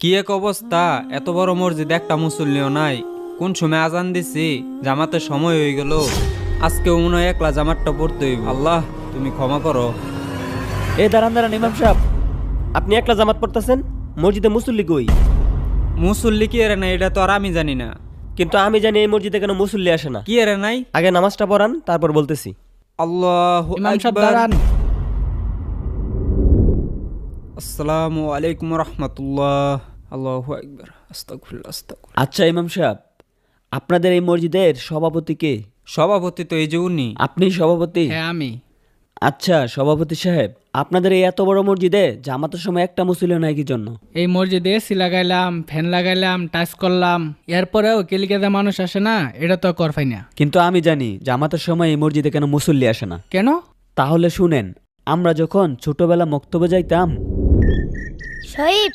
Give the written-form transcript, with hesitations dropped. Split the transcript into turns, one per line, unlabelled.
কি এক অবস্থা, এত বড় মসজিদ একটা মুসল্লিও নাই। কোন সময় আজান দিছি, জামাতের সময় হয়ে গেল। আজকেও মনে হয় একলা জামাতটা পড়তে হইব। আল্লাহ তুমি ক্ষমা করো।
এই দাঁড়ান দাঁড়ান ইমাম সাহেব, আপনি একলা জামাত পড়তেছেন, মসজিদে মুসল্লি কই?
মুসল্লি কি এরে নাই এটা তো আর আমি জানি না।
কিন্তু আমি জানি এই মসজিদে কেন মুসল্লি আসে না।
কি এরে নাই?
আগে নামাজটা পড়ান, তারপর বলতেছি।
আল্লাহু
ইমাম সাহেব
আকবার।
দাঁড়ান।
আসসালামু আলাইকুম রাহমাতুল্লাহ। আল্লাহু আকবার। আস্তাগফিরুল্লাহ আস্তাগফিরুল্লাহ।
আচ্ছা ইমাম সাহেব, আপনাদের এই মসজিদের সভাপতি কে?
সভাপতি তো এই যে উনি।
আপনি সভাপতি?
হ্যাঁ আমি।
আচ্ছা সভাপতি সাহেব, আপনাদের এই এত বড় মসজিদে জামাতের সময় একটা মুসল্লি নাই কি জন্য?
এই মসজিদে এসি লাগাইলাম, ফ্যান লাগাইলাম, টাচ করলাম, এরপরেও কেলিকাদা মানুষ আসে না, এটা তো করফাই না।
কিন্তু আমি জানি জামাতের সময় এই মসজিদে কেন মুসল্লি আসে না।
কেন?
তাহলে শুনেন, আমরা যখন ছোটবেলা মক্তবে যাইতাম,
শহীদ